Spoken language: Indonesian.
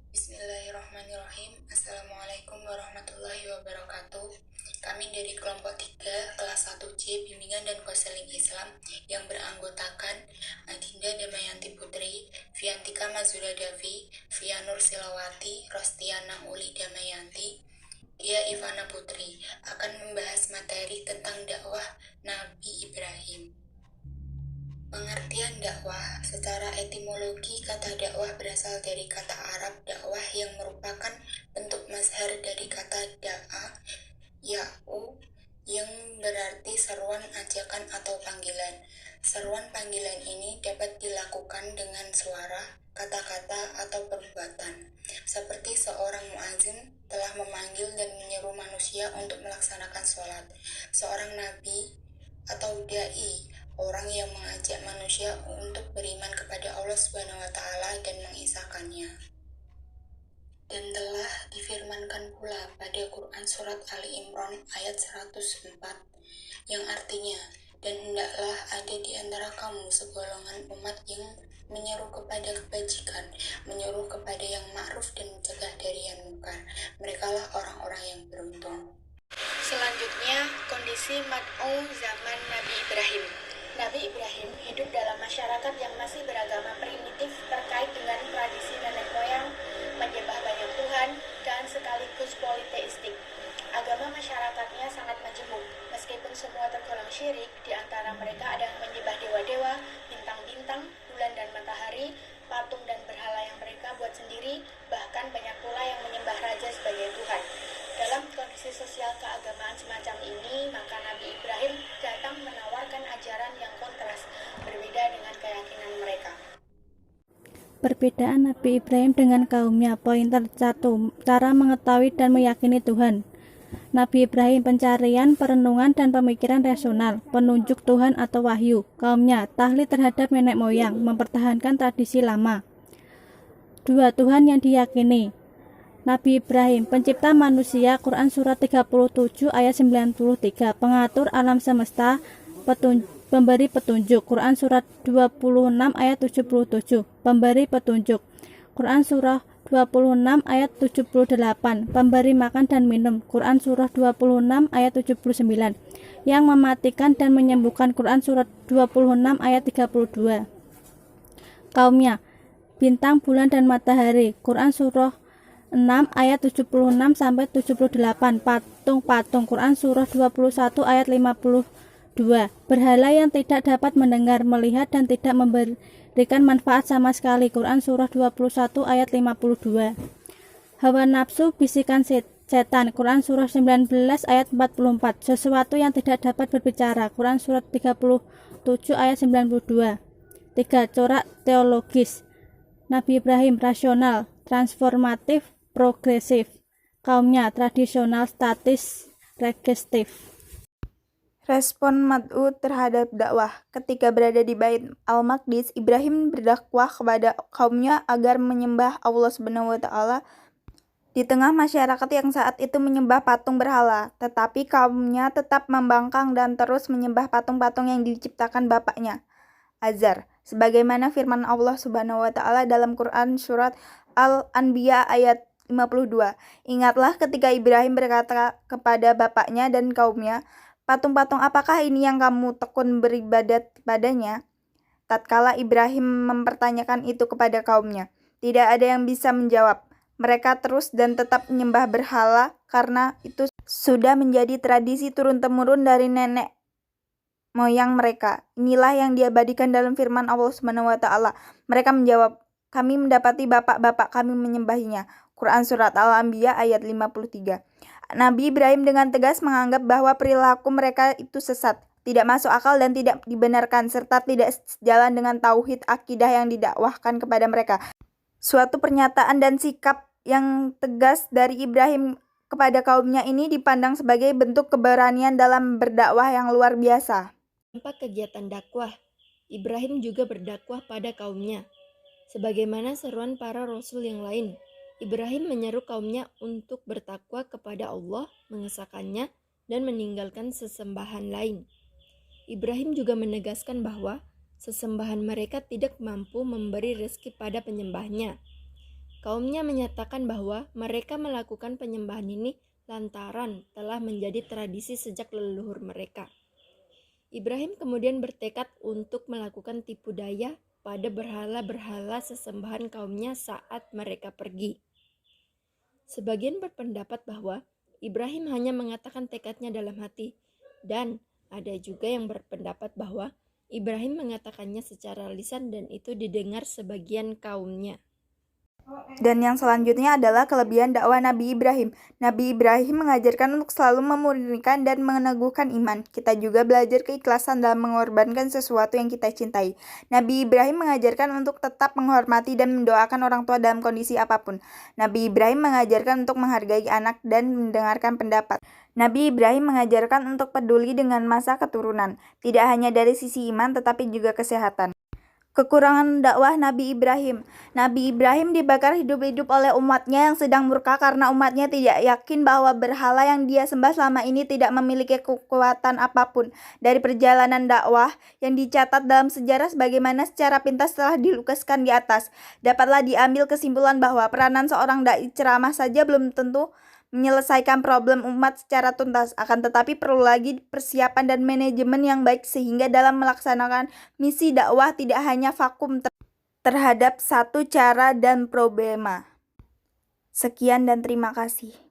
Bismillahirrahmanirrahim. Assalamualaikum warahmatullahi wabarakatuh. Kami dari kelompok 3 kelas 1C Bimbingan dan Konseling Islam yang beranggotakan Adinda Damayanti Putri, Fiantika Mazura Davi, Fianur Silawati, Rostiana Uli Damayanti, Gia Ivana Putri akan membahas materi tentang dakwah Nabi Ibrahim. Pengertian dakwah. Secara etimologi, kata dakwah berasal dari kata Arab dakwah yang merupakan bentuk mazhar dari kata da'a, ya'u, yang berarti seruan, ajakan, atau panggilan. Seruan panggilan ini dapat dilakukan dengan suara, kata-kata, atau perbuatan. Seperti seorang muazin telah memanggil dan menyeru manusia untuk melaksanakan sholat. Seorang nabi atau dai, orang yang mengajak manusia untuk beriman kepada Allah Subhanahu wa taala dan mengisahkannya. Dan telah difirmankan pula pada Quran surat Ali Imran ayat 104 yang artinya, dan hendaklah ada di antara kamu segolongan umat yang menyeru kepada kebajikan, menyeru kepada yang ma'ruf dan mencegah dari yang munkar. Merekalah orang-orang yang beruntung. Selanjutnya, kondisi mad'u zaman Nabi Ibrahim. Nabi Ibrahim hidup dalam masyarakat yang masih beragama primitif terkait dengan tradisi nenek moyang, menyembah banyak Tuhan, dan sekaligus politeistik. Agama masyarakatnya sangat majemuk, meskipun semua tergolong syirik. Di antara mereka ada yang menyembah dewa-dewa, bintang-bintang, bulan dan matahari, patung dan berhala yang mereka buat sendiri, bahkan banyak pula yang menyembah raja sebagai Tuhan. Dalam kondisi sosial keagamaan semacam ini, maka Nabi Ibrahim datang menawarkan ajaran yang kontras, berbeda dengan keyakinan mereka. Perbedaan Nabi Ibrahim dengan kaumnya. Pointer 1. Cara mengetahui dan meyakini Tuhan. Nabi Ibrahim pencarian, perenungan, dan pemikiran rasional, penunjuk Tuhan atau wahyu. Kaumnya tahlil terhadap nenek moyang, mempertahankan tradisi lama. 2. Tuhan yang diyakini. Nabi Ibrahim, pencipta manusia, Quran surat 37 ayat 93, pengatur alam semesta, pemberi petunjuk, Quran surat 26 ayat 77, pemberi petunjuk, Quran surah 26 ayat 78, pemberi makan dan minum, Quran surah 26 ayat 79, yang mematikan dan menyembuhkan, Quran surat 26 ayat 32. Kaumnya, bintang, bulan, dan matahari, Quran surah 6 ayat 76 sampai 78, patung-patung, Quran surah 21 ayat 52, berhala yang tidak dapat mendengar, melihat, dan tidak memberikan manfaat sama sekali, Quran surah 21 ayat 52. Hawa nafsu, bisikan setan, Quran surah 19 ayat 44, sesuatu yang tidak dapat berbicara, Quran surat 37 ayat 92. 3. Corak teologis. Nabi Ibrahim rasional, transformatif, progresif. Kaumnya tradisional, statis, regestif. Respon mad'u terhadap dakwah. Ketika berada di Bait Al-Maqdis, Ibrahim berdakwah kepada kaumnya agar menyembah Allah Subhanahu wa taala di tengah masyarakat yang saat itu menyembah patung berhala, tetapi kaumnya tetap membangkang dan terus menyembah patung-patung yang diciptakan bapaknya, Azar. Sebagaimana firman Allah Subhanahu wa taala dalam Quran surat Al-Anbiya ayat 52. Ingatlah ketika Ibrahim berkata kepada bapaknya dan kaumnya, patung-patung apakah ini yang kamu tekun beribadat padanya? Tatkala Ibrahim mempertanyakan itu kepada kaumnya, tidak ada yang bisa menjawab. Mereka terus dan tetap menyembah berhala karena itu sudah menjadi tradisi turun-temurun dari nenek moyang mereka. Inilah yang diabadikan dalam firman Allah Subhanahu wa taala. Mereka menjawab, kami mendapati bapak-bapak kami menyembahinya. Quran surat Al-Anbiya ayat 53. Nabi Ibrahim dengan tegas menganggap bahwa perilaku mereka itu sesat, tidak masuk akal dan tidak dibenarkan, serta tidak sejalan dengan tauhid akidah yang didakwahkan kepada mereka. Suatu pernyataan dan sikap yang tegas dari Ibrahim kepada kaumnya ini dipandang sebagai bentuk keberanian dalam berdakwah yang luar biasa. Tanpa kegiatan dakwah, Ibrahim juga berdakwah pada kaumnya. Sebagaimana seruan para rasul yang lain, Ibrahim menyeru kaumnya untuk bertakwa kepada Allah, mengesahkannya, dan meninggalkan sesembahan lain. Ibrahim juga menegaskan bahwa sesembahan mereka tidak mampu memberi rezeki pada penyembahnya. Kaumnya menyatakan bahwa mereka melakukan penyembahan ini lantaran telah menjadi tradisi sejak leluhur mereka. Ibrahim kemudian bertekad untuk melakukan tipu daya pada berhala-berhala sesembahan kaumnya saat mereka pergi. Sebagian berpendapat bahwa Ibrahim hanya mengatakan tekadnya dalam hati, dan ada juga yang berpendapat bahwa Ibrahim mengatakannya secara lisan dan itu didengar sebagian kaumnya. Dan yang selanjutnya adalah kelebihan dakwah Nabi Ibrahim. Nabi Ibrahim mengajarkan untuk selalu memurnikan dan meneguhkan iman. Kita juga belajar keikhlasan dalam mengorbankan sesuatu yang kita cintai. Nabi Ibrahim mengajarkan untuk tetap menghormati dan mendoakan orang tua dalam kondisi apapun. Nabi Ibrahim mengajarkan untuk menghargai anak dan mendengarkan pendapat. Nabi Ibrahim mengajarkan untuk peduli dengan masa keturunan, tidak hanya dari sisi iman tetapi juga kesehatan. Kekurangan dakwah Nabi Ibrahim. Nabi Ibrahim dibakar hidup-hidup oleh umatnya yang sedang murka karena umatnya tidak yakin bahwa berhala yang dia sembah selama ini tidak memiliki kekuatan apapun. Dari perjalanan dakwah yang dicatat dalam sejarah sebagaimana secara pintas telah dilukiskan di atas, dapatlah diambil kesimpulan bahwa peranan seorang dai ceramah saja belum tentu menyelesaikan problem umat secara tuntas, akan tetapi perlu lagi persiapan dan manajemen yang baik sehingga dalam melaksanakan misi dakwah tidak hanya vakum terhadap satu cara dan problema. Sekian dan terima kasih.